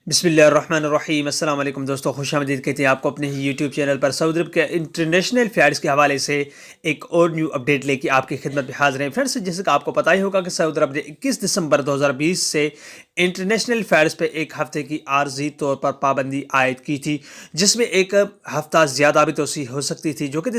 बिस्मिल्लाहिर्रहमानिर्रहीम। अस्सलाम वालेकुम दोस्तों, खुश आमदीद कहते हैं आपको अपने ही यूट्यूब चैनल पर। सऊदी अरब के इंटरनेशनल फ्लाइट्स के हवाले से एक और न्यू अपडेट लेके आपकी खिदमत में हाजिर हैं। फ्रेंड्स, जैसे कि आपको पता ही होगा कि सऊदी अरब ने 21 दिसंबर 2020 से इंटरनेशनल फ्लाइट्स पे एक हफ्ते की आर्जी तौर पर पाबंदी आयद की थी, जिसमें एक हफ्ता ज़्यादा भी तोसी हो सकती थी, जो कि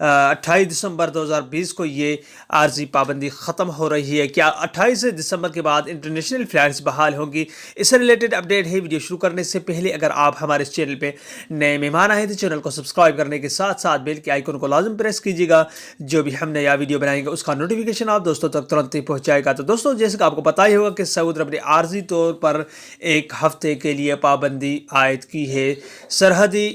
28 दिसंबर 2020 को ये आर्जी पाबंदी ख़त्म हो रही है। क्या 28 दिसंबर के बाद इंटरनेशनल फ्लाइट्स बहाल होंगी? इससे रिलेटेड अपडेट है। वीडियो शुरू करने से पहले अगर आप हमारे इस चैनल पे नए मेहमान आए तो चैनल को सब्सक्राइब करने के साथ साथ बेल के आइकन को लाजम प्रेस कीजिएगा। जो भी हम नया वीडियो बनाएंगे उसका नोटिफिकेशन आप दोस्तों तक तुरंत ही पहुँचाएगा। तो दोस्तों, जैसे कि आपको पता ही होगा कि सऊदी अरब ने आर्जी तौर पर एक हफ्ते के लिए पाबंदी आयद की है। सरहदी,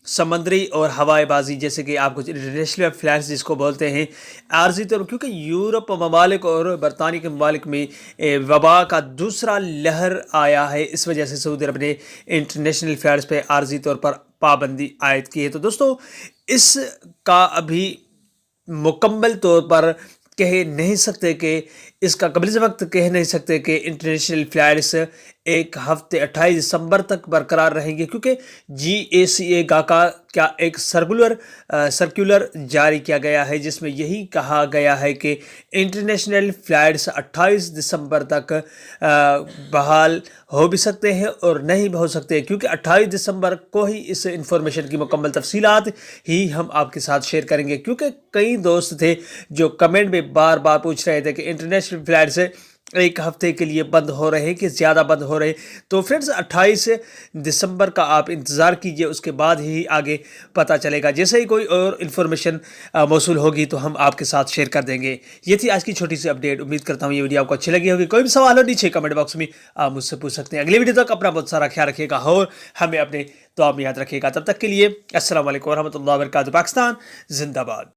समंदरी और हवाईबाजी जैसे कि आप कुछ इंटरनेशनल फ्लाइट्स जिसको बोलते हैं आर्जी तौर, क्योंकि यूरोप ममालिक और बरतानिया के ममालिक में वबा का दूसरा लहर आया है, इस वजह से सऊदी अरब ने इंटरनेशनल फ्लाइट्स पे आर्जी तौर पर पाबंदी आयद की है। तो दोस्तों, इसका अभी मुकम्मल तौर पर कह नहीं सकते कि इसका कबल वक्त कह नहीं सकते कि इंटरनेशनल फ्लाइट्स एक हफ्ते 28 दिसंबर तक बरकरार रहेंगे, क्योंकि GACA का एक सर्कुलर जारी किया गया है, जिसमें यही कहा गया है कि इंटरनेशनल फ्लाइट्स 28 दिसंबर तक बहाल हो भी सकते हैं और नहीं भी हो सकते, क्योंकि 28 दिसंबर को ही इस इंफॉर्मेशन की मुकम्मल तफसीलात ही हम आपके साथ शेयर करेंगे। क्योंकि कई दोस्त थे जो कमेंट में बार बार पूछ रहे थे कि इंटरनेशनल फ्लाइट्स एक हफ्ते के लिए बंद हो रहे हैं कि ज़्यादा बंद हो रहे हैं। तो फ्रेंड्स, 28 दिसंबर का आप इंतज़ार कीजिए, उसके बाद ही आगे पता चलेगा। जैसे ही कोई और इन्फॉर्मेशन मौसूल होगी तो हम आपके साथ शेयर कर देंगे। ये थी आज की छोटी सी अपडेट। उम्मीद करता हूँ ये वीडियो आपको अच्छी लगी होगी। कोई भी सवाल हो नीचे कमेंट बॉक्स में आप मुझसे पूछ सकते हैं। अगली वीडियो तक अपना बहुत सारा ख्याल रखिएगा और हमें अपने दुआ में याद रखिएगा। तब तक के लिए अस्सलाम वालेकुम रहमतुल्लाहि व बरकातहू। पाकिस्तान जिंदाबाद।